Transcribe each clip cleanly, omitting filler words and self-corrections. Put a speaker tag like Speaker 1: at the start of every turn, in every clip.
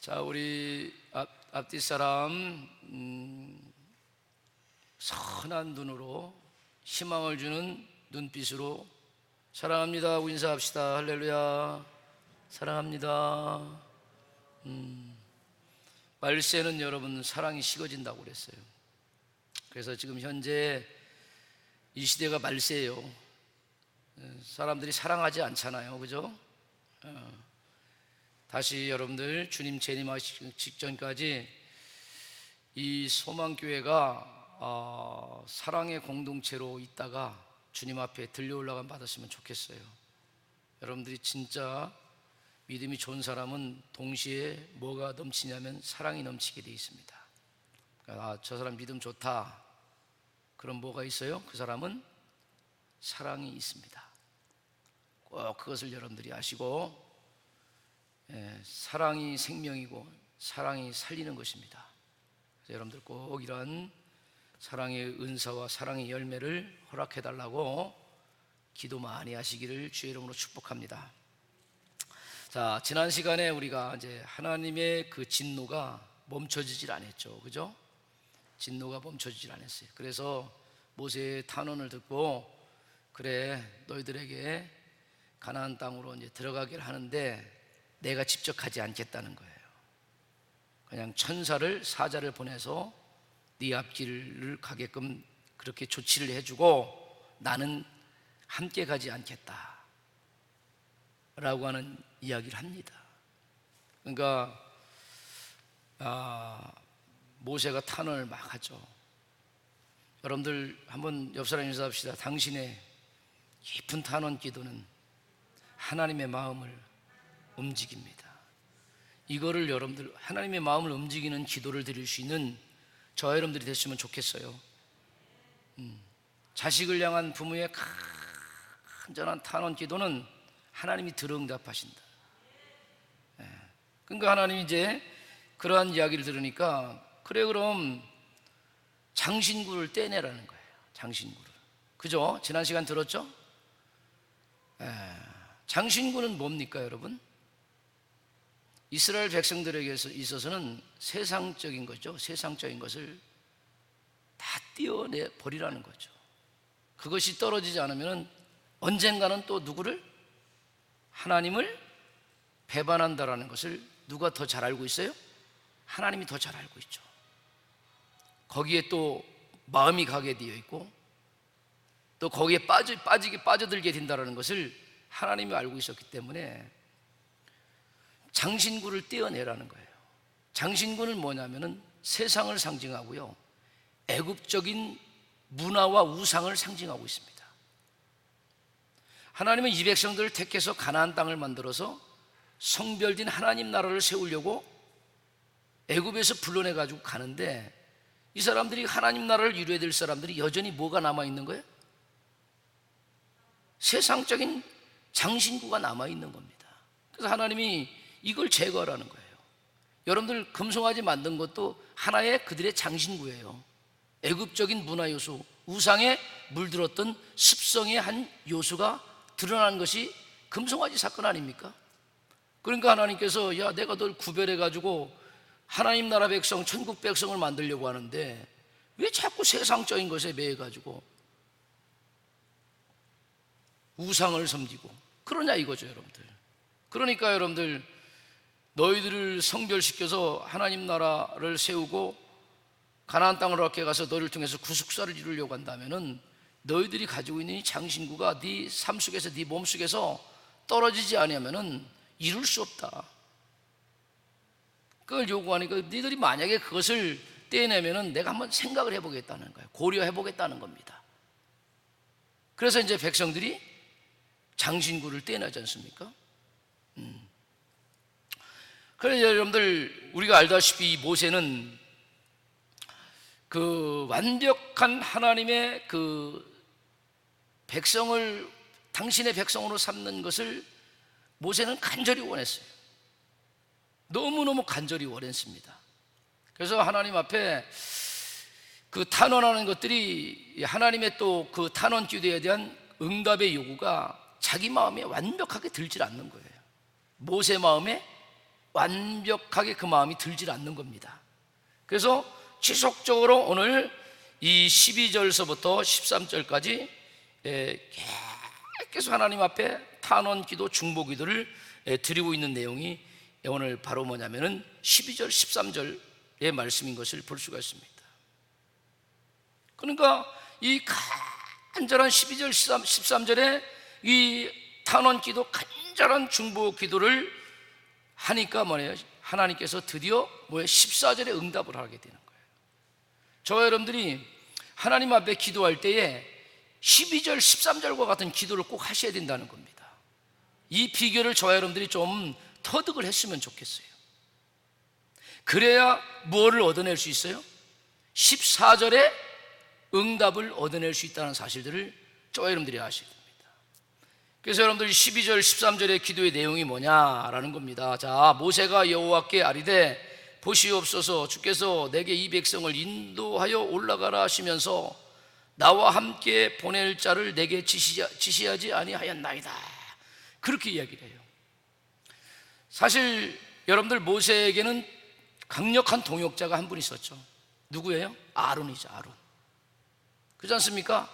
Speaker 1: 자, 우리 앞뒤 사람 선한 눈으로 희망을 주는 눈빛으로 사랑합니다 하고 인사합시다. 할렐루야. 사랑합니다. 말세는 여러분 사랑이 식어진다고 그랬어요. 그래서 지금 현재 이 시대가 말세예요. 사람들이 사랑하지 않잖아요, 그죠? 다시 여러분들 주님 재림하시기 직전까지 이 소망교회가 사랑의 공동체로 있다가 주님 앞에 들려 올라감 받았으면 좋겠어요. 여러분들이 진짜 믿음이 좋은 사람은 동시에 뭐가 넘치냐면 사랑이 넘치게 돼 있습니다. 그러니까 저 사람 믿음 좋다, 그럼 뭐가 있어요? 그 사람은 사랑이 있습니다. 꼭 그것을 여러분들이 아시고, 사랑이 생명이고 사랑이 살리는 것입니다. 그래서 여러분들 꼭 이러한 사랑의 은사와 사랑의 열매를 허락해 달라고 기도 많이 하시기를 주의 이름으로 축복합니다. 자, 지난 시간에 우리가 이제 하나님의 그 진노가 멈춰지질 않았죠, 그죠? 진노가 멈춰지질 않았어요. 그래서 모세의 탄원을 듣고, 그래 너희들에게 가나안 땅으로 이제 들어가기를 하는데 내가 직접 가지 않겠다는 거예요. 그냥 천사를, 사자를 보내서 네 앞길을 가게끔 그렇게 조치를 해주고 나는 함께 가지 않겠다 라고 하는 이야기를 합니다. 그러니까 모세가 탄원을 막 하죠. 여러분들 한번 옆 사람 인사합시다. 당신의 깊은 탄원 기도는 하나님의 마음을 움직입니다. 이거를 여러분들 하나님의 마음을 움직이는 기도를 드릴 수 있는 저와 여러분들이 됐으면 좋겠어요. 자식을 향한 부모의 간절한 탄원 기도는 하나님이 들어 응답하신다. 그러니까 하나님이 이제 그러한 이야기를 들으니까, 그래 그럼 장신구를 떼내라는 거예요. 장신구를, 그죠? 지난 시간 들었죠? 장신구는 뭡니까 여러분? 이스라엘 백성들에게 있어서는 세상적인 거죠. 세상적인 것을 다 떼어내 버리라는 거죠. 그것이 떨어지지 않으면 언젠가는 또 누구를? 하나님을 배반한다라는 것을 누가 더 잘 알고 있어요? 하나님이 더 잘 알고 있죠. 거기에 또 마음이 가게 되어 있고 또 거기에 빠져들게 된다는 것을 하나님이 알고 있었기 때문에 장신구를 떼어내라는 거예요. 장신구는 뭐냐면은 세상을 상징하고요, 애굽적인 문화와 우상을 상징하고 있습니다. 하나님은 이 백성들을 택해서 가나안 땅을 만들어서 성별된 하나님 나라를 세우려고 애굽에서 불러내 가지고 가는데, 이 사람들이 하나님 나라를 이루어야 될 사람들이 여전히 뭐가 남아있는 거예요? 세상적인 장신구가 남아있는 겁니다. 그래서 하나님이 이걸 제거하라는 거예요. 여러분들 금송아지 만든 것도 하나의 그들의 장신구예요. 애굽적인 문화 요소, 우상에 물들었던 습성의 한 요소가 드러난 것이 금송아지 사건 아닙니까? 그러니까 하나님께서 야, 내가 널 구별해 가지고 하나님 나라 백성, 천국 백성을 만들려고 하는데 왜 자꾸 세상적인 것에 매여 가지고 우상을 섬기고 그러냐 이거죠, 여러분들. 그러니까 여러분들, 너희들을 성별시켜서 하나님 나라를 세우고 가나안 땅으로 함께 가서 너희를 통해서 구속사를 이루려고 한다면은 너희들이 가지고 있는 이 장신구가 네 삶 속에서, 네 몸 속에서 떨어지지 않으면은 이룰 수 없다. 그걸 요구하니까 너희들이 만약에 그것을 떼내면은 내가 한번 생각을 해보겠다는 거예요. 고려해보겠다는 겁니다. 그래서 이제 백성들이 장신구를 떼내지 않습니까? 그래서 여러분들, 우리가 알다시피 이 모세는 그 완벽한 하나님의 그 백성을 당신의 백성으로 삼는 것을 모세는 간절히 원했어요. 너무너무 간절히 원했습니다. 그래서 하나님 앞에 그 탄원하는 것들이 하나님의 또 그 탄원 기도에 대한 응답의 요구가 자기 마음에 완벽하게 들질 않는 거예요. 모세 마음에 완벽하게 그 마음이 들질 않는 겁니다. 그래서 지속적으로 오늘 이 12절서부터 13절까지 계속 하나님 앞에 탄원 기도, 중보 기도를 드리고 있는 내용이 오늘 바로 뭐냐면은 12절, 13절의 말씀인 것을 볼 수가 있습니다. 그러니까 이 간절한 12절, 13절에 이 탄원 기도, 간절한 중보 기도를 하니까 뭐예요? 하나님께서 드디어 14절에 응답을 하게 되는 거예요. 저와 여러분들이 하나님 앞에 기도할 때에 12절, 13절과 같은 기도를 꼭 하셔야 된다는 겁니다. 이 비결을 저와 여러분들이 좀 터득을 했으면 좋겠어요. 그래야 뭐를 얻어낼 수 있어요? 14절에 응답을 얻어낼 수 있다는 사실들을 저와 여러분들이 아셔야 됩니다. 그래서 여러분들이 12절, 13절의 기도의 내용이 뭐냐라는 겁니다. 자, 모세가 여호와께 아뢰되 보시옵소서, 주께서 내게 이 백성을 인도하여 올라가라 하시면서 나와 함께 보낼 자를 내게 지시하지 아니하였나이다. 그렇게 이야기를 해요. 사실 여러분들, 모세에게는 강력한 동역자가 한 분 있었죠. 누구예요? 아론이죠. 아론. 그렇지 않습니까?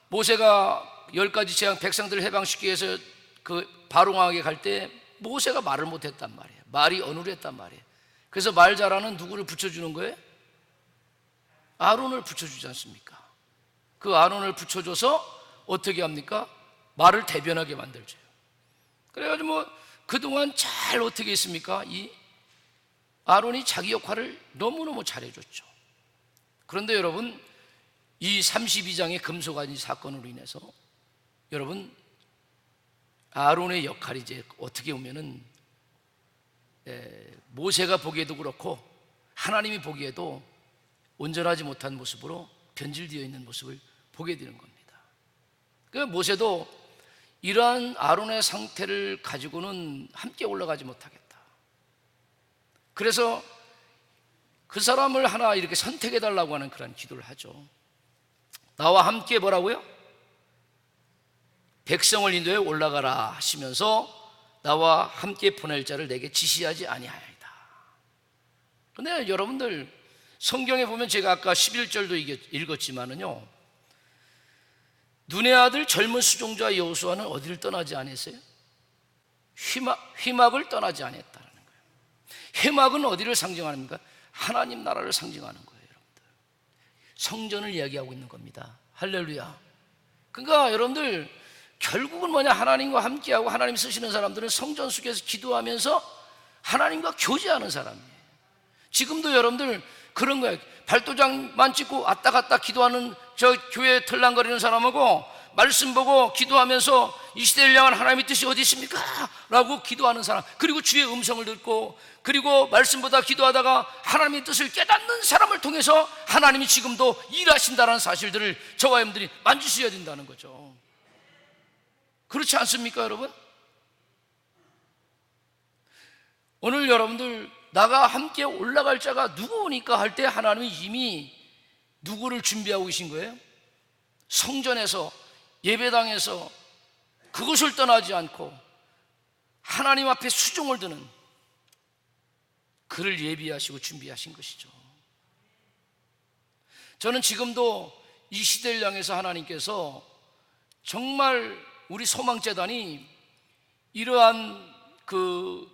Speaker 1: 모세가 10가지 재앙 백성들을 해방시키기 위해서 그 바로왕에게 갈 때 모세가 말을 못했단 말이에요. 말이 어눌했단 말이에요. 그래서 말 잘하는 누구를 붙여주는 거예요? 아론을 붙여주지 않습니까? 그 아론을 붙여줘서 어떻게 합니까? 말을 대변하게 만들죠. 그래가지고 그동안 잘 어떻게 했습니까? 이 아론이 자기 역할을 너무너무 잘해줬죠. 그런데 여러분, 이 32장의 금송아지 사건으로 인해서 여러분, 아론의 역할이 이제 어떻게 보면은 모세가 보기에도 그렇고 하나님이 보기에도 온전하지 못한 모습으로 변질되어 있는 모습을 보게 되는 겁니다. 그러니까 모세도 이러한 아론의 상태를 가지고는 함께 올라가지 못하겠다. 그래서 그 사람을 하나 이렇게 선택해달라고 하는 그런 기도를 하죠. 나와 함께 뭐라고요? 백성을 인도해 올라가라 하시면서 나와 함께 보낼 자를 내게 지시하지 아니하였다. 그런데 여러분들, 성경에 보면 제가 아까 11절도 읽었지만은요, 눈의 아들 젊은 수종자 여호수아는 어디를 떠나지 않았어요? 휘막을 떠나지 않았다는 거예요. 휘막은 어디를 상징합니까? 하나님 나라를 상징하는 거예요. 여러분들, 성전을 이야기하고 있는 겁니다. 할렐루야. 그러니까 여러분들, 결국은 뭐냐? 하나님과 함께하고 하나님 쓰시는 사람들은 성전 속에서 기도하면서 하나님과 교제하는 사람이에요. 지금도 여러분들 그런 거예요. 발도장만 찍고 왔다 갔다 기도하는 저 교회 털랑거리는 사람하고 말씀 보고 기도하면서 이 시대를 향한 하나님의 뜻이 어디 있습니까? 라고 기도하는 사람, 그리고 주의 음성을 듣고 그리고 말씀보다 기도하다가 하나님의 뜻을 깨닫는 사람을 통해서 하나님이 지금도 일하신다는 사실들을 저와 여러분들이 만지셔야 된다는 거죠. 그렇지 않습니까, 여러분? 오늘 여러분들, 나가 함께 올라갈 자가 누구니까 할 때 하나님이 이미 누구를 준비하고 계신 거예요? 성전에서, 예배당에서 그것을 떠나지 않고 하나님 앞에 수종을 드는 그를 예비하시고 준비하신 것이죠. 저는 지금도 이 시대를 향해서 하나님께서 정말 우리 소망재단이 이러한 그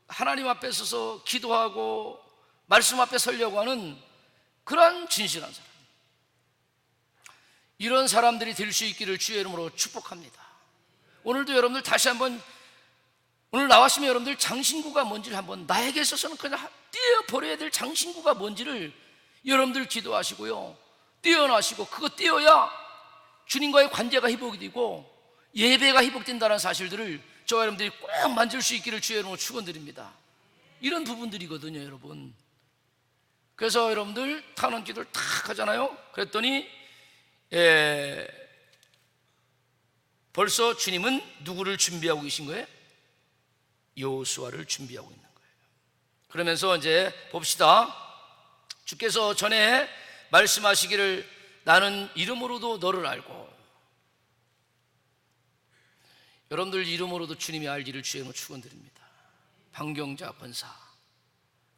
Speaker 1: 하나님 앞에 서서 기도하고 말씀 앞에 서려고 하는 그러한 진실한 사람, 이런 사람들이 될 수 있기를 주의 이름으로 축복합니다. 오늘도 여러분들 다시 한번, 오늘 나왔으면 여러분들 장신구가 뭔지를 한번, 나에게 있어서는 그냥 떼어버려야 될 장신구가 뭔지를 여러분들 기도하시고요, 떼어나시고, 그거 떼어야 주님과의 관계가 회복이 되고 예배가 회복된다는 사실들을 저와 여러분들이 꼭 만질 수 있기를 주의 이름으로 축원드립니다. 이런 부분들이거든요, 여러분. 그래서 여러분들 탄원 기도를 탁 하잖아요. 그랬더니 벌써 주님은 누구를 준비하고 계신 거예요? 여호수아를 준비하고 있는 거예요. 그러면서 이제 봅시다. 주께서 전에 말씀하시기를 나는 이름으로도 너를 알고, 여러분들 이름으로도 주님이 알기를 주의 이름으로 축원드립니다. 방경자 권사,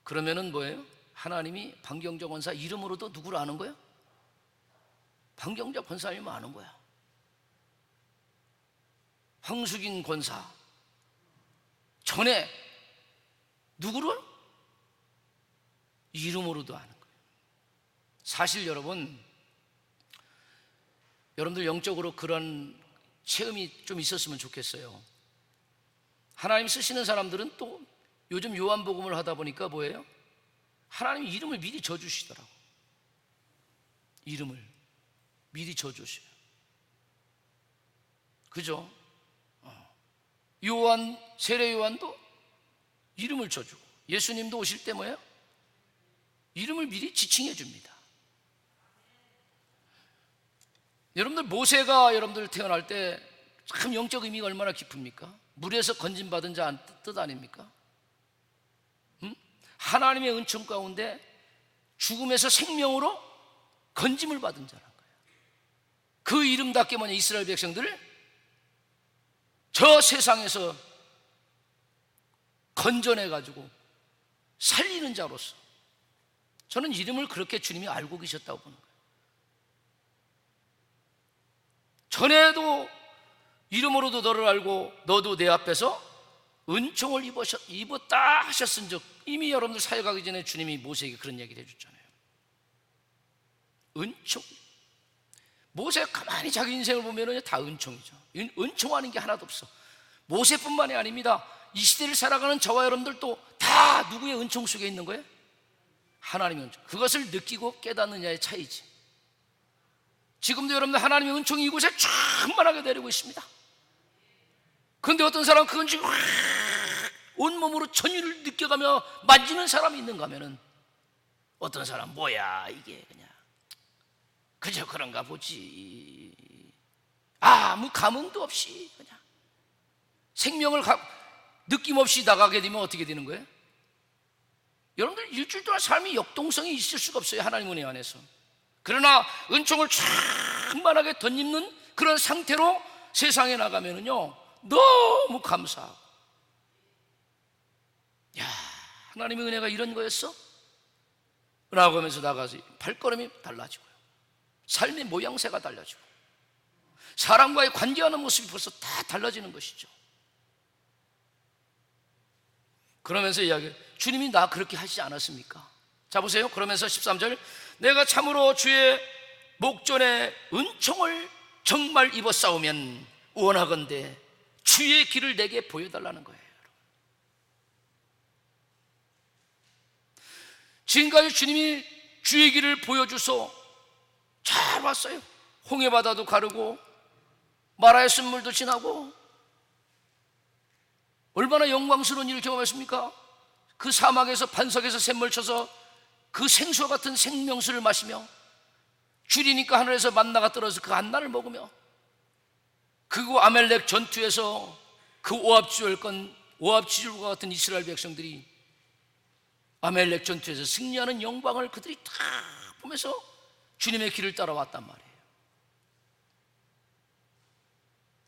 Speaker 1: 그러면은 뭐예요? 하나님이 방경자 권사 이름으로도 누구를 아는 거예요? 방경자 권사님을 아는 거야. 황숙인 권사 전에 누구를? 이름으로도 아는 거예요. 사실 여러분들 영적으로 그런 체험이 좀 있었으면 좋겠어요. 하나님 쓰시는 사람들은 또 요즘 요한복음을 하다 보니까 뭐예요? 하나님이 이름을 미리 져주시더라고. 이름을 미리 져주셔요. 그죠? 요한, 세례 요한도 이름을 져주고, 예수님도 오실 때 뭐예요? 이름을 미리 지칭해 줍니다. 여러분들 모세가 여러분들 태어날 때 참 영적 의미가 얼마나 깊습니까? 물에서 건짐받은 자 뜻 아닙니까? 하나님의 은총 가운데 죽음에서 생명으로 건짐을 받은 자란 거예요. 그 이름답게 뭐냐, 이스라엘 백성들을 저 세상에서 건져내가지고 살리는 자로서, 저는 이름을 그렇게 주님이 알고 계셨다고 보는 거예요. 전에도 이름으로도 너를 알고 너도 내 앞에서 은총을 입었다 하셨은 즉, 이미 여러분들 사역하기 전에 주님이 모세에게 그런 얘기를 해줬잖아요. 은총. 모세가 가만히 자기 인생을 보면 다 은총이죠. 은총하는 게 하나도 없어. 모세뿐만이 아닙니다. 이 시대를 살아가는 저와 여러분들도 다 누구의 은총 속에 있는 거예요? 하나님의 은총. 그것을 느끼고 깨닫느냐의 차이지. 지금도 여러분들 하나님의 은총이 이곳에 충만하게 내리고 있습니다. 그런데 어떤 사람은 그 은총이 온몸으로 전율을 느껴가며 만지는 사람이 있는가 하면은, 어떤 사람 뭐야 이게 그냥 그저 그런가 보지, 아무 감흥도 없이 그냥 생명을 느낌 없이 나가게 되면 어떻게 되는 거예요? 여러분들 일주일 동안 삶이 역동성이 있을 수가 없어요, 하나님 은혜 안에서. 그러나 은총을 충만하게 덧입는 그런 상태로 세상에 나가면은요, 너무 감사하고, 야, 하나님의 은혜가 이런 거였어? 라고 하면서 나가서 발걸음이 달라지고요, 삶의 모양새가 달라지고, 사람과의 관계하는 모습이 벌써 다 달라지는 것이죠. 그러면서 주님이 나 그렇게 하시지 않았습니까? 자 보세요. 그러면서 13절, 내가 참으로 주의 목전에 은총을 정말 입었사오면 원하건대 주의 길을 내게 보여달라는 거예요. 지금까지 주님이 주의 길을 보여주소 잘 왔어요. 홍해바다도 가르고 마라의 쓴물도 지나고 얼마나 영광스러운 일을 경험했습니까? 그 사막에서 반석에서 샘물 쳐서 그 생수와 같은 생명수를 마시며, 줄이니까 하늘에서 만나가 떨어져서 그 한나를 먹으며, 그리고 아멜렉 전투에서 그 오합지졸과 같은 이스라엘 백성들이 아멜렉 전투에서 승리하는 영광을 그들이 다 보면서 주님의 길을 따라왔단 말이에요.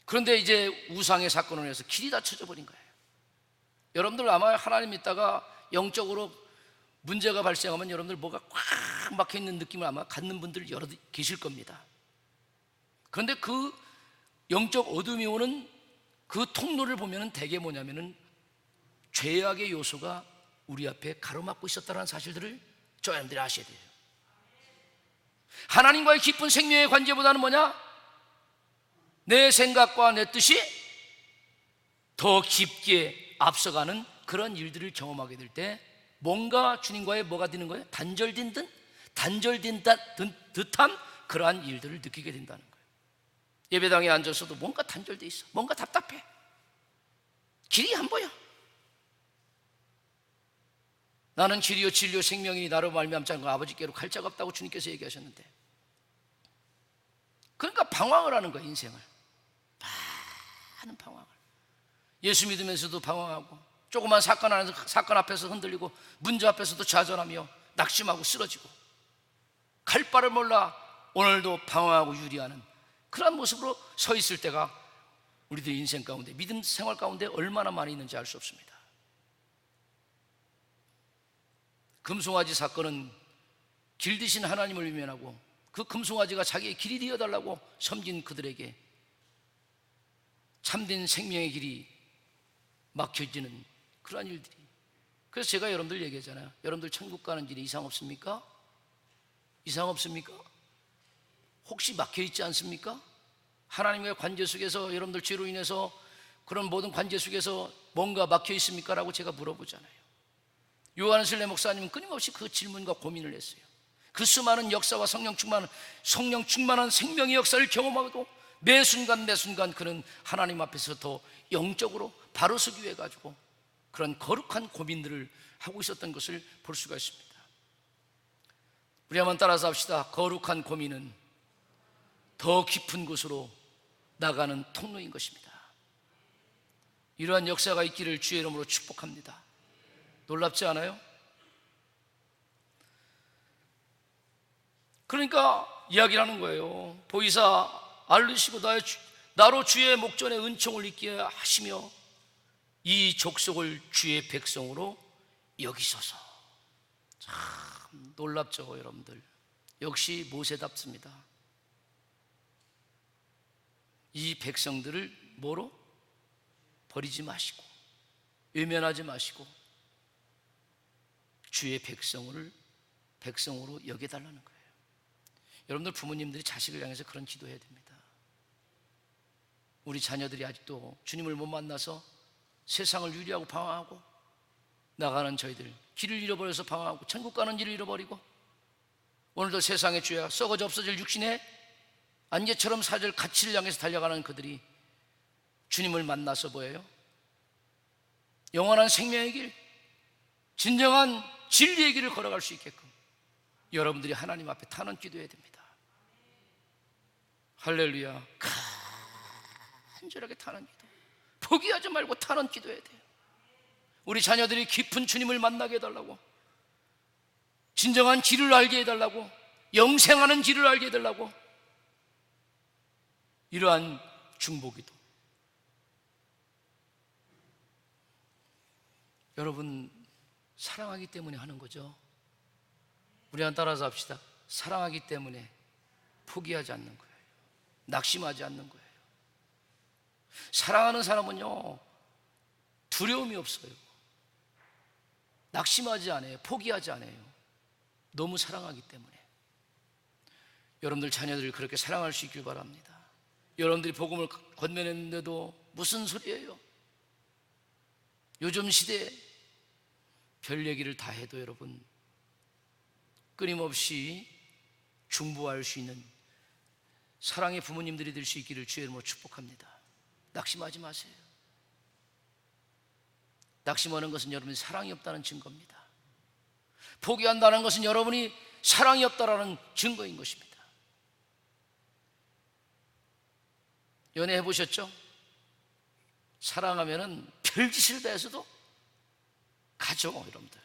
Speaker 1: 그런데 이제 우상의 사건으로 인해서 길이 다 쳐져 버린 거예요. 여러분들 아마 하나님 믿다가 영적으로 문제가 발생하면 여러분들 뭐가 꽉 막혀 있는 느낌을 아마 갖는 분들 여러 계실 겁니다. 그런데 그 영적 어둠이 오는 그 통로를 보면은 대개 뭐냐면은 죄악의 요소가 우리 앞에 가로막고 있었다는 사실들을 저 여러분들이 아셔야 돼요. 하나님과의 깊은 생명의 관계보다는 뭐냐? 내 생각과 내 뜻이 더 깊게 앞서가는 그런 일들을 경험하게 될 때 뭔가 주님과의 뭐가 되는 거예요? 단절된 듯한 그러한 일들을 느끼게 된다는 거예요. 예배당에 앉아서도 뭔가 단절돼 있어. 뭔가 답답해. 길이 안 보여. 나는 길이요 진리요 생명이니 나로 말미암지 않고 아버지께로 갈 자가 없다고 주님께서 얘기하셨는데, 그러니까 방황을 하는 거예요. 인생을 많은 방황을. 예수 믿으면서도 방황하고, 조그만 사건 앞에서 흔들리고, 문제 앞에서도 좌절하며 낙심하고 쓰러지고, 갈 바를 몰라 오늘도 방황하고 유리하는 그런 모습으로 서 있을 때가 우리들 인생 가운데, 믿음 생활 가운데 얼마나 많이 있는지 알 수 없습니다. 금송아지 사건은 길 드신 하나님을 외면하고 그 금송아지가 자기의 길이 되어달라고 섬긴 그들에게 참된 생명의 길이 막혀지는 그러한 일들이. 그래서 제가 여러분들 얘기하잖아요. 여러분들 천국 가는 길에 이상 없습니까? 이상 없습니까? 혹시 막혀있지 않습니까? 하나님과의 관계 속에서 여러분들 죄로 인해서 그런 모든 관계 속에서 뭔가 막혀있습니까? 라고 제가 물어보잖아요. 요한슬레 목사님은 끊임없이 그 질문과 고민을 했어요. 그 수많은 역사와 성령 충만한 생명의 역사를 경험하고 매 순간 그는 하나님 앞에서 더 영적으로 바로 서기 위해 가지고 그런 거룩한 고민들을 하고 있었던 것을 볼 수가 있습니다. 우리 한번 따라서 합시다. 거룩한 고민은 더 깊은 곳으로 나가는 통로인 것입니다. 이러한 역사가 있기를 주의 이름으로 축복합니다. 놀랍지 않아요? 그러니까 이야기를 하는 거예요. 보이사 알르시고 나로 주의 목전에 은총을 입게 하시며 이 족속을 주의 백성으로 여기소서. 참 놀랍죠, 여러분들. 역시 모세답습니다. 이 백성들을 뭐로? 버리지 마시고 외면하지 마시고 주의 백성으로 여겨달라는 거예요. 여러분들 부모님들이 자식을 향해서 그런 기도해야 됩니다. 우리 자녀들이 아직도 주님을 못 만나서 세상을 유리하고 방황하고 나가는 저희들, 길을 잃어버려서 방황하고 천국 가는 길을 잃어버리고 오늘도 세상의 죄와 썩어져 없어질 육신에 안개처럼 사절 가치를 향해서 달려가는 그들이 주님을 만나서 뭐예요? 영원한 생명의 길, 진정한 진리의 길을 걸어갈 수 있게끔 여러분들이 하나님 앞에 탄원 기도해야 됩니다. 할렐루야. 간절하게 탄원 기도, 포기하지 말고 탄원 기도해야 돼요. 우리 자녀들이 깊은 주님을 만나게 해달라고, 진정한 길을 알게 해달라고, 영생하는 길을 알게 해달라고, 이러한 중보기도. 여러분, 사랑하기 때문에 하는 거죠. 우리 한 따라서 합시다. 사랑하기 때문에 포기하지 않는 거예요. 낙심하지 않는 거예요. 사랑하는 사람은요, 두려움이 없어요. 낙심하지 않아요. 포기하지 않아요. 너무 사랑하기 때문에. 여러분들 자녀들을 그렇게 사랑할 수 있길 바랍니다. 여러분들이 복음을 건네냈는데도 무슨 소리예요? 요즘 시대에 별 얘기를 다 해도 여러분 끊임없이 중보할 수 있는 사랑의 부모님들이 될 수 있기를 주의 이름으로 축복합니다. 낙심하지 마세요. 낙심하는 것은 여러분이 사랑이 없다는 증거입니다. 포기한다는 것은 여러분이 사랑이 없다라는 증거인 것입니다. 연애해 보셨죠? 사랑하면은 별짓을 다 해서도 가죠, 여러분들.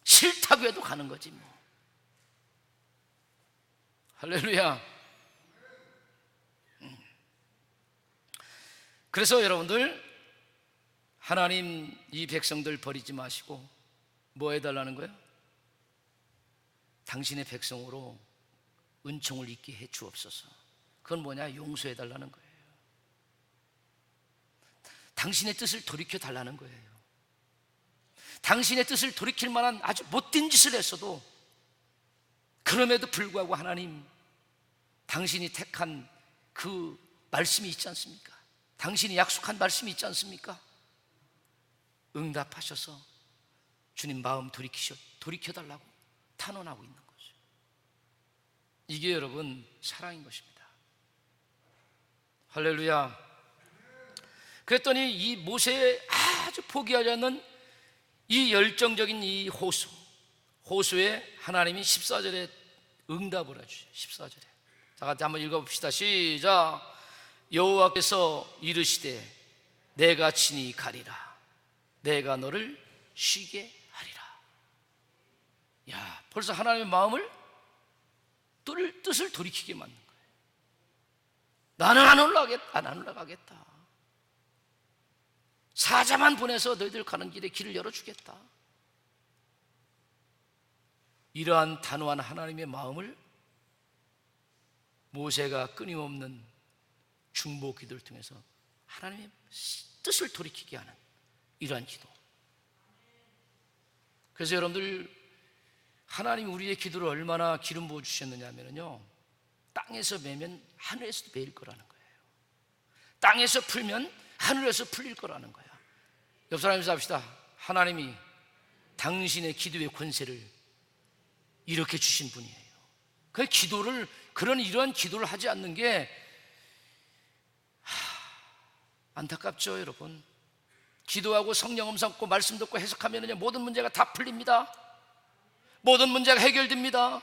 Speaker 1: 싫다고 해도 가는 거지 뭐. 할렐루야. 그래서 여러분들, 하나님 이 백성들 버리지 마시고 뭐 해달라는 거예요? 당신의 백성으로 은총을 입게 해 주옵소서. 그건 뭐냐? 용서해달라는 거예요. 당신의 뜻을 돌이켜 달라는 거예요. 당신의 뜻을 돌이킬 만한 아주 못된 짓을 했어도 그럼에도 불구하고 하나님, 당신이 택한 그 말씀이 있지 않습니까? 당신이 약속한 말씀이 있지 않습니까? 응답하셔서 주님 마음 돌이켜달라고 탄원하고 있는 거죠. 이게 여러분 사랑인 것입니다. 할렐루야. 그랬더니 이 모세의 아주 포기하지 않는 이 열정적인 이 호수에 하나님이 14절에 응답을 해주죠. 14절에 자, 같이 한번 읽어봅시다. 시작. 여호와께서 이르시되 내가 친히 가리라. 내가 너를 쉬게 하리라. 야, 벌써 하나님의 마음을 뜻을 돌이키게 만든 거예요. 나는 안 올라가겠다. 사자만 보내서 너희들 가는 길에 길을 열어주겠다. 이러한 단호한 하나님의 마음을 모세가 끊임없는 중보 기도를 통해서 하나님의 뜻을 돌이키게 하는 이러한 기도. 그래서 여러분들, 하나님이 우리의 기도를 얼마나 기름 부어 주셨느냐 하면요, 땅에서 매면 하늘에서도 매일 거라는 거예요. 땅에서 풀면 하늘에서 풀릴 거라는 거야. 옆 사람에서 합시다. 하나님이 당신의 기도의 권세를 이렇게 주신 분이에요. 그 기도를, 이러한 기도를 하지 않는 게 안타깝죠, 여러분. 기도하고 성령 음성 듣고 말씀 듣고 해석하면 모든 문제가 다 풀립니다. 모든 문제가 해결됩니다.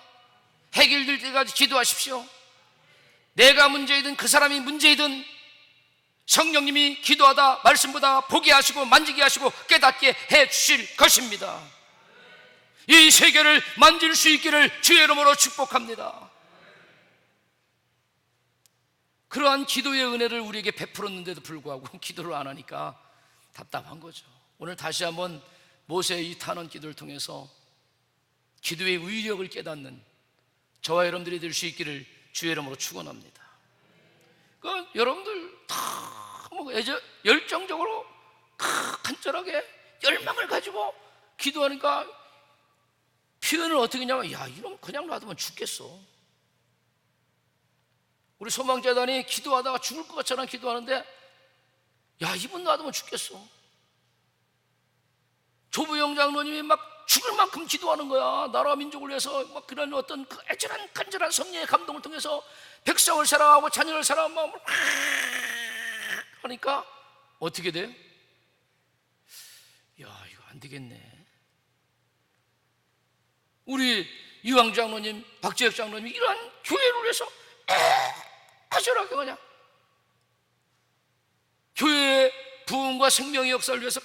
Speaker 1: 해결될 때까지 기도하십시오. 내가 문제이든 그 사람이 문제이든 성령님이 기도하다 말씀보다 보게 하시고 만지게 하시고 깨닫게 해 주실 것입니다. 이 세계를 만질 수 있기를 주의 이름으로 축복합니다. 그러한 기도의 은혜를 우리에게 베풀었는데도 불구하고 기도를 안 하니까 답답한 거죠. 오늘 다시 한번 모세의 이 탄원 기도를 통해서 기도의 위력을 깨닫는 저와 여러분들이 될 수 있기를 주의 이름으로 축원합니다. 여러분들 다 열정적으로 간절하게 열망을 가지고 기도하니까 표현을 어떻게 했냐면, 야, 이러면 그냥 놔두면 죽겠어. 우리 소망재단이 기도하다가 죽을 것 같잖아. 기도하는데, 야, 이분 놔두면 죽겠어. 조부영 장로님이 막 죽을 만큼 기도하는 거야. 나라와 민족을 위해서 막 그런 어떤 그 애절한 간절한 성령의 감동을 통해서 백성을 사랑하고 자녀를 사랑하는 마음을 하니까 어떻게 돼? 야, 이거 안 되겠네. 우리 이황 장로님, 박재혁 장로님 이러한 교회를 위해서 애절하게 그냥 교회의 부흥과 생명의 역사를 위해서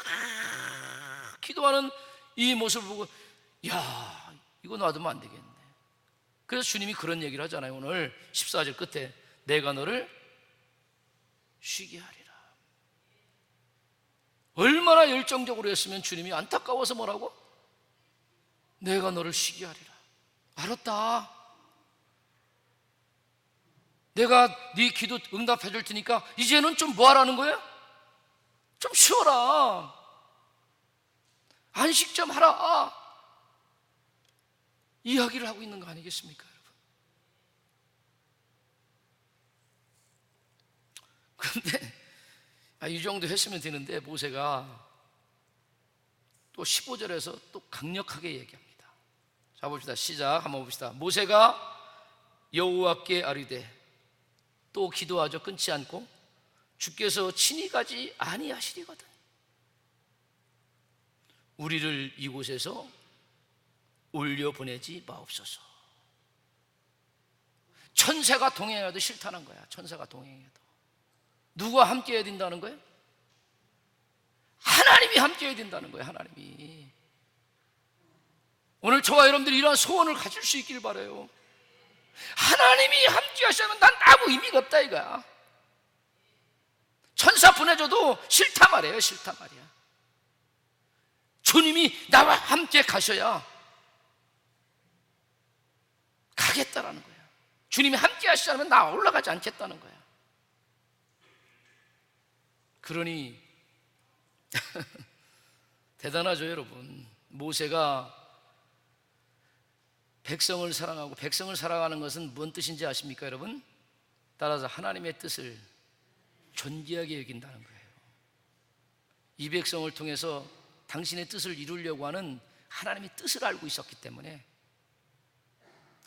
Speaker 1: 기도하는 이 모습을 보고, 야, 이거 놔두면 안 되겠네. 그래서 주님이 그런 얘기를 하잖아요. 오늘 14절 끝에 내가 너를 쉬게 하리라. 얼마나 열정적으로 했으면 주님이 안타까워서 뭐라고? 내가 너를 쉬게 하리라. 알았다. 내가 네 기도 응답해 줄 테니까 이제는 좀 뭐 하라는 거야? 좀 쉬어라. 안식 좀 하라. 이야기를 하고 있는 거 아니겠습니까, 여러분? 그런데 이 정도 했으면 되는데 모세가 또 15절에서 또 강력하게 얘기합니다. 자, 봅시다. 시작. 한번 봅시다. 모세가 여호와께 아뢰되, 또 기도하죠. 끊지 않고, 주께서 친히 가지 아니하시리거든 우리를 이곳에서 올려보내지 마옵소서. 천사가 동행해도 싫다는 거야. 천사가 동행해도. 누가 함께 해야 된다는 거예요? 하나님이 함께 해야 된다는 거예요. 하나님이. 오늘 저와 여러분들이 이러한 소원을 가질 수 있기를 바라요. 하나님이 함께 하시면 난 아무 의미가 없다 이거야. 천사 보내줘도 싫다 말이에요. 싫다 말이야. 주님이 나와 함께 가셔야 가겠다라는 거야. 주님이 함께 하시자면 나 올라가지 않겠다는 거야. 그러니 대단하죠, 여러분. 모세가 백성을 사랑하고, 백성을 사랑하는 것은 뭔 뜻인지 아십니까, 여러분? 따라서 하나님의 뜻을 존귀하게 여긴다는 거예요. 이 백성을 통해서 당신의 뜻을 이루려고 하는 하나님의 뜻을 알고 있었기 때문에,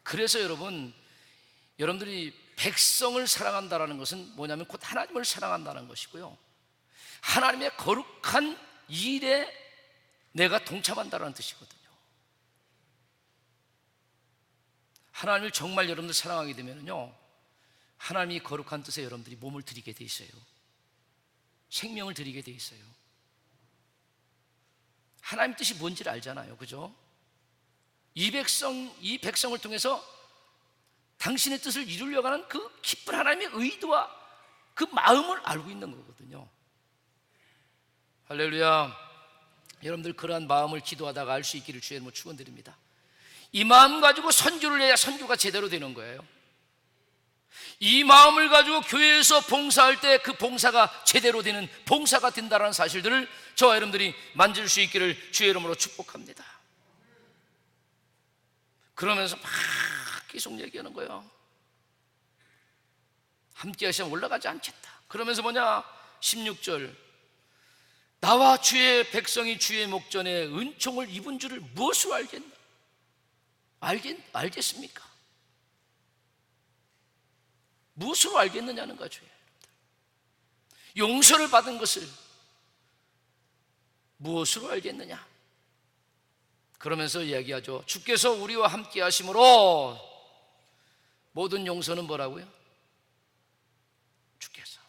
Speaker 1: 그래서 여러분, 여러분들이 백성을 사랑한다는 것은 뭐냐면 곧 하나님을 사랑한다는 것이고요, 하나님의 거룩한 일에 내가 동참한다는 뜻이거든요. 하나님을 정말 여러분들 사랑하게 되면요, 하나님이 거룩한 뜻에 여러분들이 몸을 드리게 돼 있어요. 생명을 드리게 돼 있어요. 하나님 뜻이 뭔지를 알잖아요. 그죠? 이 백성을 통해서 당신의 뜻을 이루려고 하는 그 깊은 하나님의 의도와 그 마음을 알고 있는 거거든요. 할렐루야. 여러분들 그러한 마음을 기도하다가 알 수 있기를 주의 이름으로 축원드립니다. 이 마음 가지고 선교를 해야 선교가 제대로 되는 거예요. 이 마음을 가지고 교회에서 봉사할 때 그 봉사가 제대로 되는 봉사가 된다는 사실들을 저와 여러분들이 만질 수 있기를 주의 이름으로 축복합니다. 그러면서 막 계속 얘기하는 거예요. 함께 하시면 올라가지 않겠다. 그러면서 뭐냐? 16절, 나와 주의 백성이 주의 목전에 은총을 입은 줄을 무엇으로 알겠나? 알겠습니까? 무엇으로 알겠느냐는 거죠. 용서를 받은 것을 무엇으로 알겠느냐? 그러면서 이야기하죠. 주께서 우리와 함께 하심으로 모든 용서는 뭐라고요? 주께서.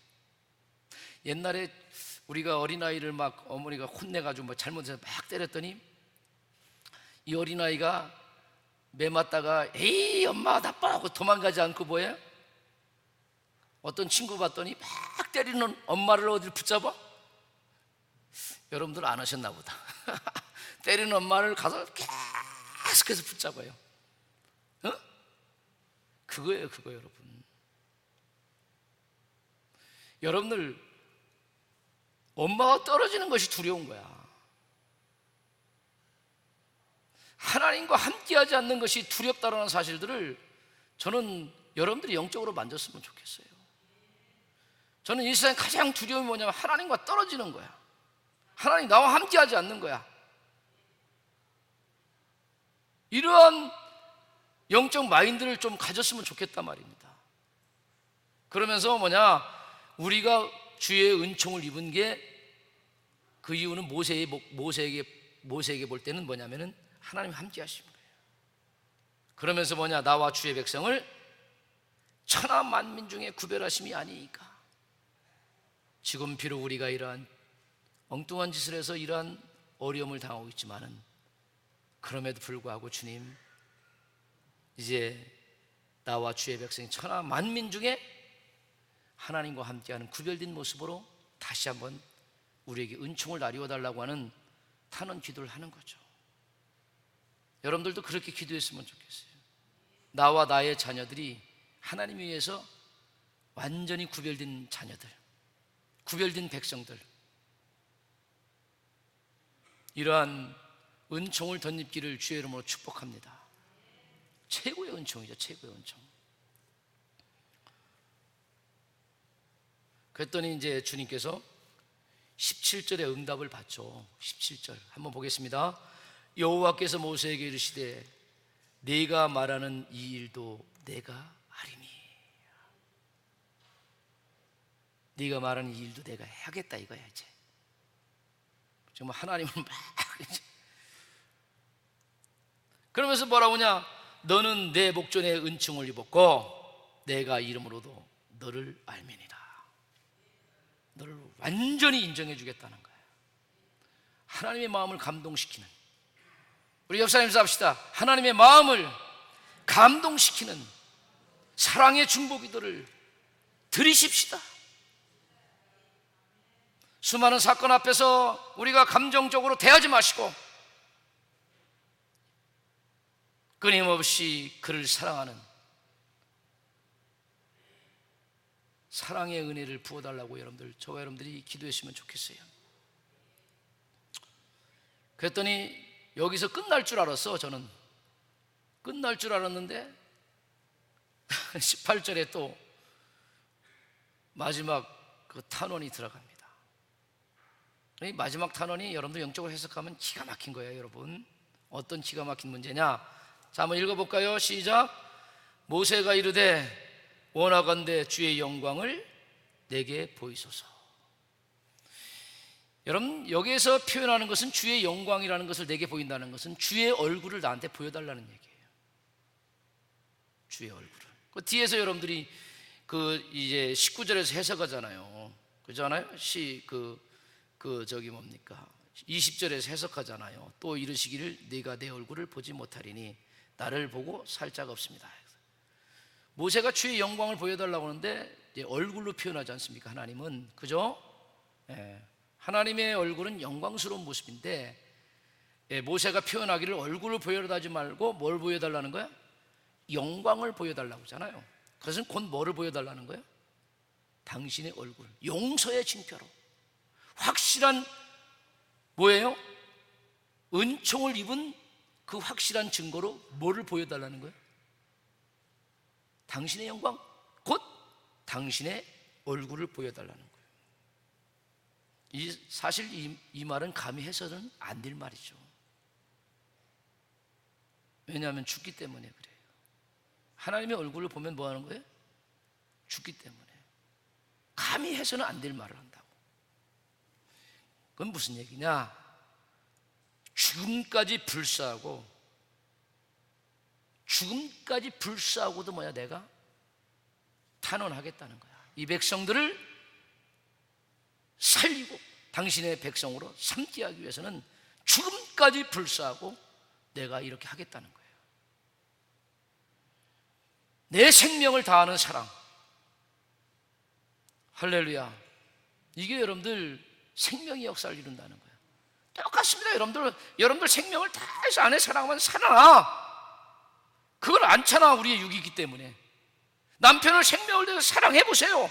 Speaker 1: 옛날에 우리가 어린아이를 막 어머니가 혼내가지고 뭐 잘못해서 막 때렸더니 이 어린아이가 매 맞다가 에이 엄마 나빠하고 도망가지 않고 뭐예요? 어떤 친구 봤더니 막 때리는 엄마를 어디를 붙잡아? 여러분들 안 하셨나 보다. 때리는 엄마를 가서 계속해서 붙잡아요. 어? 그거예요, 그거 여러분. 여러분들 엄마가 떨어지는 것이 두려운 거야. 하나님과 함께하지 않는 것이 두렵다는 사실들을 저는 여러분들이 영적으로 만졌으면 좋겠어요. 저는 이 세상에 가장 두려움이 뭐냐면 하나님과 떨어지는 거야. 하나님 나와 함께하지 않는 거야. 이러한 영적 마인드를 좀 가졌으면 좋겠단 말입니다. 그러면서 뭐냐, 우리가 주의 은총을 입은 게 그 이유는 모세에게 볼 때는 뭐냐면은 하나님 함께 하신 거예요. 그러면서 뭐냐, 나와 주의 백성을 천하 만민 중에 구별하심이 아니니까. 지금 비록 우리가 이러한 엉뚱한 짓을 해서 이러한 어려움을 당하고 있지만은 그럼에도 불구하고 주님, 이제 나와 주의 백성이 천하 만민 중에 하나님과 함께하는 구별된 모습으로 다시 한번 우리에게 은총을 나뉘어 달라고 하는 탄원 기도를 하는 거죠. 여러분들도 그렇게 기도했으면 좋겠어요. 나와 나의 자녀들이 하나님 위해서 완전히 구별된 자녀들, 구별된 백성들, 이러한 은총을 덧입기를 주의 이름으로 축복합니다. 최고의 은총이죠, 최고의 은총. 그랬더니 이제 주님께서 17절의 응답을 받죠. 17절 한번 보겠습니다. 여호와께서 모세에게 이르시되 네가 말하는 이 일도 내가 하리니. 네가 말하는 이 일도 내가 해야겠다 이거야. 이제 정말 하나님은 막 이제 그러면서 뭐라고 하냐, 너는 내 목전에 은총을 입었고 내가 이름으로도 너를 알미니라. 너를 완전히 인정해 주겠다는 거예요. 하나님의 마음을 감동시키는, 우리 역사님께서 합시다. 하나님의 마음을 감동시키는 사랑의 중보기도를 드리십시다. 수많은 사건 앞에서 우리가 감정적으로 대하지 마시고 끊임없이 그를 사랑하는 사랑의 은혜를 부어달라고 여러분들, 저와 여러분들이 기도했으면 좋겠어요. 그랬더니 여기서 끝날 줄 알았어. 저는 끝날 줄 알았는데 18절에 또 마지막 그 탄원이 들어갑니다. 이 마지막 탄원이 여러분들 영적으로 해석하면 기가 막힌 거예요. 여러분, 어떤 기가 막힌 문제냐? 자, 한번 읽어볼까요? 시작. 모세가 이르되 원하건대 주의 영광을 내게 보이소서. 여러분, 여기에서 표현하는 것은 주의 영광이라는 것을 내게 보인다는 것은 주의 얼굴을 나한테 보여달라는 얘기예요. 주의 얼굴을. 그 뒤에서 여러분들이 그 이제 19절에서 해석하잖아요. 그잖아요. 저기 뭡니까? 20절에서 해석하잖아요. 또 이르시기를 네가 내 얼굴을 보지 못하리니 나를 보고 살 자가 없습니다. 모세가 주의 영광을 보여달라고 하는데 이제 얼굴로 표현하지 않습니까? 하나님은, 그죠? 예. 하나님의 얼굴은 영광스러운 모습인데, 모세가 표현하기를 얼굴을 보여달라지 말고 뭘 보여달라는 거야? 영광을 보여달라고 하잖아요. 그것은 곧 뭐를 보여달라는 거야? 당신의 얼굴, 용서의 징표로 확실한 뭐예요? 은총을 입은 그 확실한 증거로 뭐를 보여달라는 거예요? 당신의 영광, 곧 당신의 얼굴을 보여달라는 거예요. 사실 이 말은 감히 해서는 안 될 말이죠. 왜냐하면 죽기 때문에 그래요. 하나님의 얼굴을 보면 뭐 하는 거예요? 죽기 때문에. 감히 해서는 안 될 말을 한다고. 그건 무슨 얘기냐? 죽음까지 불사하고도 뭐야, 내가 탄원하겠다는 거야. 이 백성들을 살리고 당신의 백성으로 삼게 하기 위해서는 죽음까지 불사하고 내가 이렇게 하겠다는 거예요. 내 생명을 다하는 사랑. 할렐루야. 이게 여러분들 생명의 역사를 이룬다는 거예요. 똑같습니다. 여러분들 생명을 다해서 아내 사랑하면 살아나. 그걸 않잖아, 우리의 육이기 때문에. 남편을 생명을 다해서 사랑해보세요.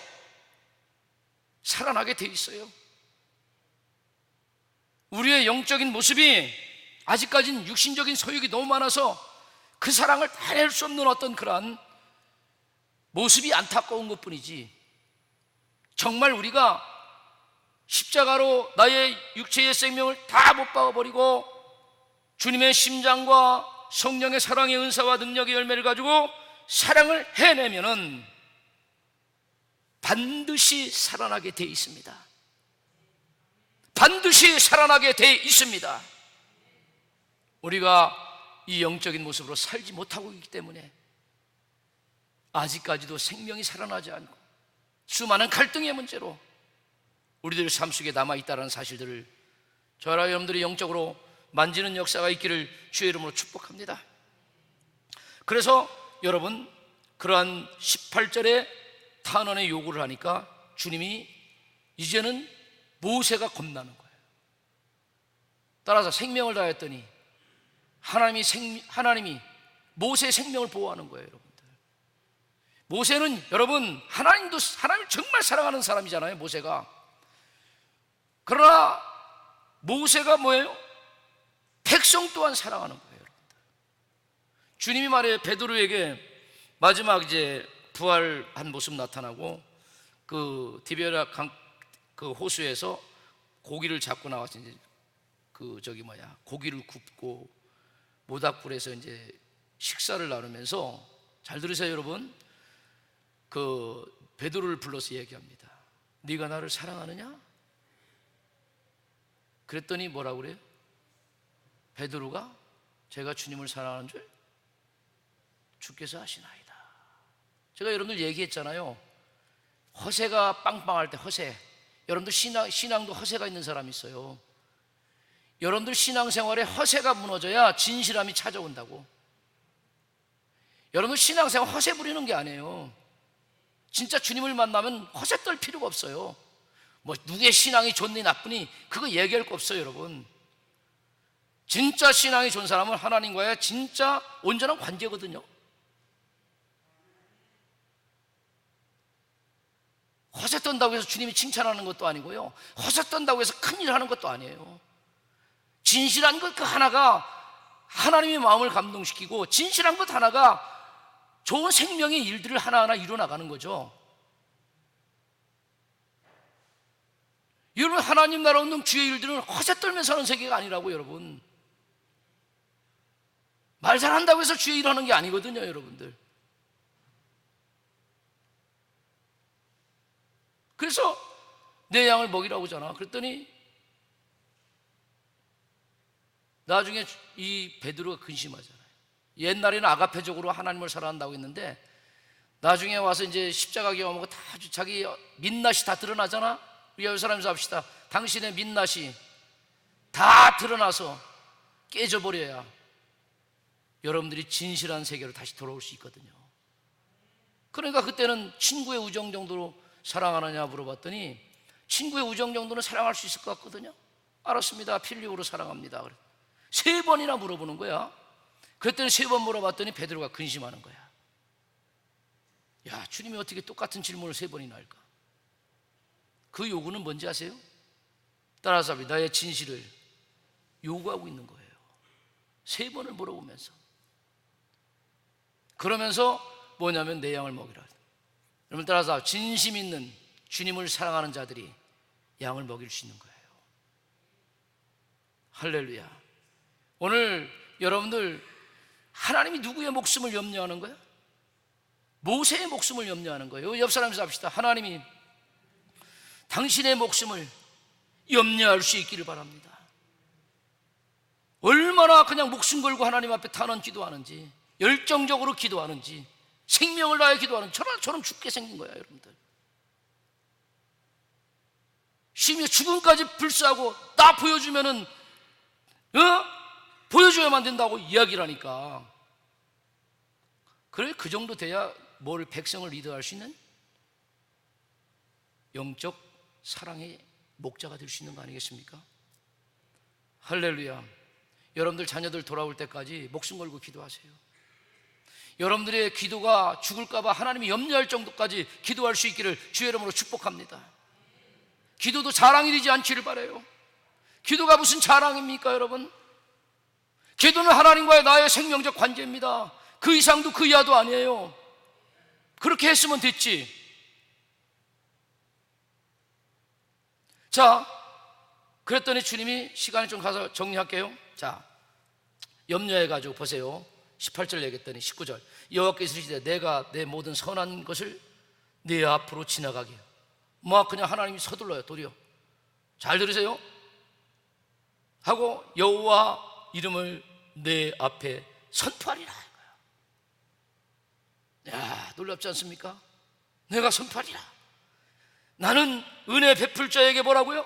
Speaker 1: 살아나게 돼 있어요. 우리의 영적인 모습이 아직까지는 육신적인 소욕이 너무 많아서 그 사랑을 다 낼 수 없는 어떤 그러한 모습이 안타까운 것뿐이지, 정말 우리가 십자가로 나의 육체의 생명을 다 못 박아버리고 주님의 심장과 성령의 사랑의 은사와 능력의 열매를 가지고 사랑을 해내면은 반드시 살아나게 돼 있습니다. 반드시 살아나게 돼 있습니다. 우리가 이 영적인 모습으로 살지 못하고 있기 때문에 아직까지도 생명이 살아나지 않고 수많은 갈등의 문제로 우리들 삶 속에 남아있다는 사실들을 저와 여러분들이 영적으로 만지는 역사가 있기를 주의 이름으로 축복합니다. 그래서 여러분, 그러한 18절에 탄원의 요구를 하니까 주님이 이제는 모세가 겁나는 거예요. 따라서 생명을 다했더니 하나님이 모세의 생명을 보호하는 거예요. 여러분들, 모세는 여러분 하나님을 정말 사랑하는 사람이잖아요, 모세가. 그러나 모세가 뭐예요? 백성 또한 사랑하는 거예요. 여러분들, 주님이 말해 베드로에게 마지막 이제 부활한 모습 나타나고 그 디베라 강 그 호수에서 고기를 잡고 나와서 이제 고기를 굽고 모닥불에서 이제 식사를 나누면서, 잘 들으세요 여러분, 그 베드로를 불러서 얘기합니다. 네가 나를 사랑하느냐? 그랬더니 뭐라고 그래요? 베드로가 제가 주님을 사랑하는 줄 주께서 아시나이다. 제가 여러분들 얘기했잖아요. 허세가 빵빵할 때, 허세. 여러분들 신앙도 허세가 있는 사람이 있어요. 여러분들 신앙생활에 허세가 무너져야 진실함이 찾아온다고. 여러분들 신앙생활 허세 부리는 게 아니에요. 진짜 주님을 만나면 허세 떨 필요가 없어요. 뭐 누구의 신앙이 좋니 나쁘니 그거 얘기할 거 없어요. 여러분, 진짜 신앙이 좋은 사람은 하나님과의 진짜 온전한 관계거든요. 허세 떤다고 해서 주님이 칭찬하는 것도 아니고요, 허세 떤다고 해서 큰일 하는 것도 아니에요. 진실한 것 그 하나가 하나님의 마음을 감동시키고, 진실한 것 하나가 좋은 생명의 일들을 하나하나 이루어나가는 거죠. 여러분, 하나님 나라 없는 주의 일들은 허세 떨면서 하는 세계가 아니라고. 여러분, 말 잘한다고 해서 주의 일 하는 게 아니거든요. 여러분들, 그래서 내 양을 먹이라고 하잖아. 그랬더니 나중에 이 베드로가 근심하잖아요. 옛날에는 아가페적으로 하나님을 사랑한다고 했는데 나중에 와서 이제 십자가 경험하고 다 자기 민낯이 다 드러나잖아. 우리 여기 사람에서 합시다. 당신의 민낯이 다 드러나서 깨져버려야 여러분들이 진실한 세계로 다시 돌아올 수 있거든요. 그러니까 그때는 친구의 우정 정도로 사랑하느냐 물어봤더니 친구의 우정 정도는 사랑할 수 있을 것 같거든요. 알았습니다. 필리오로 사랑합니다. 3번이나 물어보는 거야. 그랬더니 3번 물어봤더니 베드로가 근심하는 거야. 야, 주님이 어떻게 똑같은 질문을 3번이나 할까? 그 요구는 뭔지 아세요? 따라서 나의 진실을 요구하고 있는 거예요. 3번을 물어보면서. 그러면서 뭐냐면 내 양을 먹이라. 여러분 따라서 진심 있는 주님을 사랑하는 자들이 양을 먹일 수 있는 거예요. 할렐루야. 오늘 여러분들 하나님이 누구의 목숨을 염려하는 거예요? 모세의 목숨을 염려하는 거예요. 옆 사람에서 합시다. 하나님이 당신의 목숨을 염려할 수 있기를 바랍니다. 얼마나 그냥 목숨 걸고 하나님 앞에 탄원 기도하는지, 열정적으로 기도하는지, 생명을 다해 기도하는지, 저처럼 죽게 생긴 거야 여러분들. 심지어 죽음까지 불사하고 나 보여주면은 보여줘야만 된다고 이야기를 하니까, 그래 그 정도 돼야 뭘 백성을 리더할 수 있는 영적 사랑의 목자가 될 수 있는 거 아니겠습니까? 할렐루야. 여러분들 자녀들 돌아올 때까지 목숨 걸고 기도하세요. 여러분들의 기도가 죽을까 봐 하나님이 염려할 정도까지 기도할 수 있기를 주의 이름으로 축복합니다. 기도도 자랑이 되지 않기를 바라요. 기도가 무슨 자랑입니까 여러분? 기도는 하나님과의 나의 생명적 관계입니다. 그 이상도 그 이하도 아니에요. 그렇게 했으면 됐지. 자, 그랬더니 주님이 시간이 좀 가서 정리할게요. 자, 염려해가지고 보세요. 18절 얘기했더니 19절 여호와께서 이르시되 내가 내 모든 선한 것을 네 앞으로 지나가게. 뭐 그냥 하나님이 서둘러요. 도리어. 잘 들으세요. 하고 여호와 이름을 내 앞에 선포하리라. 야, 놀랍지 않습니까? 내가 선포하리라. 나는 은혜 베풀 자에게 뭐라고요?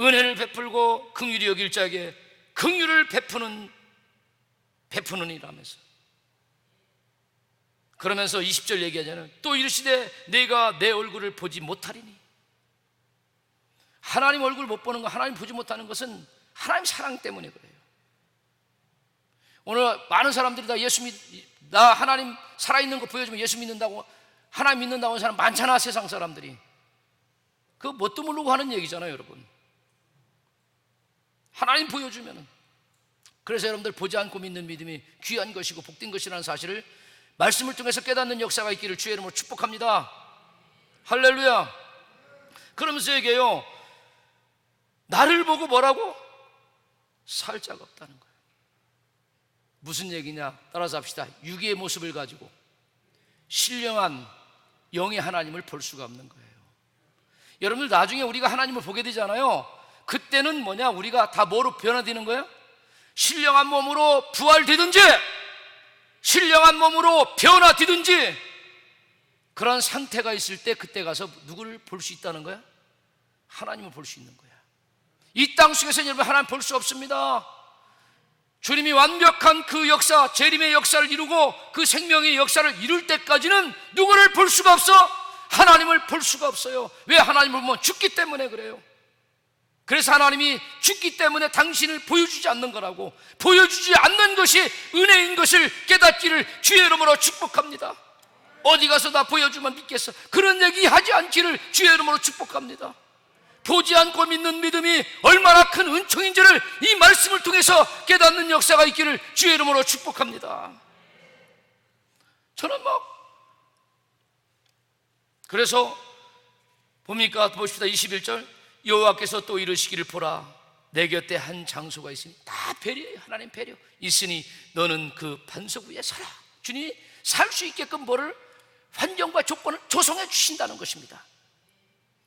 Speaker 1: 은혜를 베풀고 긍휼히 여길 자에게 긍휼을 베푸는 이라면서. 그러면서 20절 얘기하자면 또 이르시되 내가 내 얼굴을 보지 못하리니. 하나님 얼굴 못 보는 거, 하나님 보지 못하는 것은 하나님 사랑 때문에 그래요. 오늘 많은 사람들이 다 나 하나님 살아있는 거 보여주면 예수 믿는다고, 하나님 믿는다고 하는 사람 많잖아. 세상 사람들이. 그거 뭣도 모르고 하는 얘기잖아요 여러분. 하나님 보여주면은. 그래서 여러분들 보지 않고 믿는 믿음이 귀한 것이고 복된 것이라는 사실을 말씀을 통해서 깨닫는 역사가 있기를 주의 이름으로 축복합니다. 할렐루야. 그러면서 얘기해요. 나를 보고 뭐라고? 살 자가 없다는 거예요. 무슨 얘기냐? 따라서 합시다. 육의 모습을 가지고 신령한 영의 하나님을 볼 수가 없는 거예요. 여러분들 나중에 우리가 하나님을 보게 되잖아요. 그때는 뭐냐? 우리가 다 뭐로 변화되는 거예요? 신령한 몸으로 부활되든지 신령한 몸으로 변화되든지 그런 상태가 있을 때 그때 가서 누구를 볼 수 있다는 거야? 하나님을 볼 수 있는 거야. 이 땅 속에서는 여러분 하나님 볼 수 없습니다. 주님이 완벽한 그 역사, 재림의 역사를 이루고 그 생명의 역사를 이룰 때까지는 누구를 볼 수가 없어? 하나님을 볼 수가 없어요. 왜? 하나님을 보면 죽기 때문에 그래요. 그래서 하나님이 죽기 때문에 당신을 보여주지 않는 거라고. 보여주지 않는 것이 은혜인 것을 깨닫기를 주의 이름으로 축복합니다. 어디 가서 나 보여주면 믿겠어? 그런 얘기 하지 않기를 주의 이름으로 축복합니다. 보지 않고 믿는 믿음이 얼마나 큰 은총인지를 이 말씀을 통해서 깨닫는 역사가 있기를 주의 이름으로 축복합니다. 저는 그래서 봅니까? 보십시다. 21절 여호와께서 또 이르시기를 보라 내 곁에 한 장소가 있으니 다 배려예요. 하나님 배려 있으니 너는 그 반석 위에 서라. 주님이 살 수 있게끔 뭐를 환경과 조건을 조성해 주신다는 것입니다.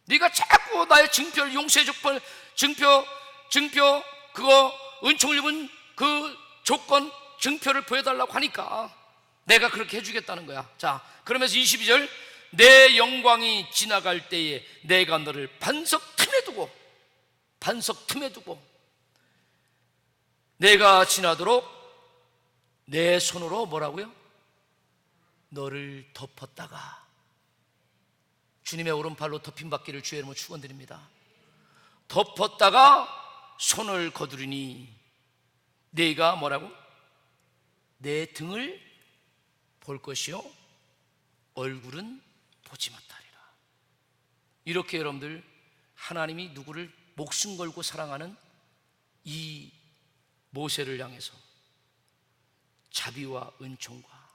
Speaker 1: 네가 자꾸 나의 증표를 용서의 조건 증표 그거 은총을 입은 그 조건 증표를 보여달라고 하니까 내가 그렇게 해주겠다는 거야. 자, 그러면서 22절 내 영광이 지나갈 때에 내가 너를 반석 틈에 두고 내가 지나도록 내 손으로 뭐라고요? 너를 덮었다가 주님의 오른팔로 덮임받기를 주의 이름으로 축원드립니다. 덮었다가 손을 거두리니 네가 뭐라고? 내 등을 볼 것이요 얼굴은 보지 못하리라. 이렇게 여러분들 하나님이 누구를 목숨 걸고 사랑하는 이 모세를 향해서 자비와 은총과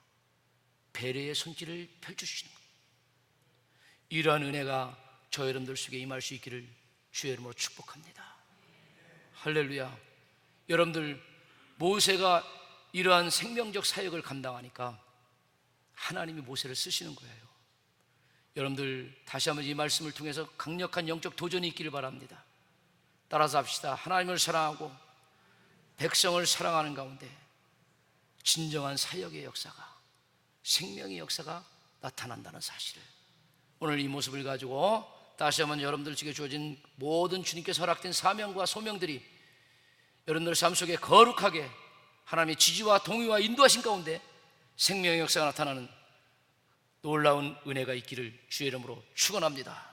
Speaker 1: 배려의 손길을 펼쳐주시는 거예요. 이러한 은혜가 저 여러분들 속에 임할 수 있기를 주의 이름으로 축복합니다. 할렐루야. 여러분들 모세가 이러한 생명적 사역을 감당하니까 하나님이 모세를 쓰시는 거예요. 여러분들 다시 한번 이 말씀을 통해서 강력한 영적 도전이 있기를 바랍니다. 따라서 합시다. 하나님을 사랑하고 백성을 사랑하는 가운데 진정한 사역의 역사가, 생명의 역사가 나타난다는 사실을, 오늘 이 모습을 가지고 다시 한번 여러분들에게 주어진 모든 주님께서 허락된 사명과 소명들이 여러분들 삶 속에 거룩하게 하나님의 지지와 동의와 인도하신 가운데 생명의 역사가 나타나는 놀라운 은혜가 있기를 주의 이름으로 축원합니다.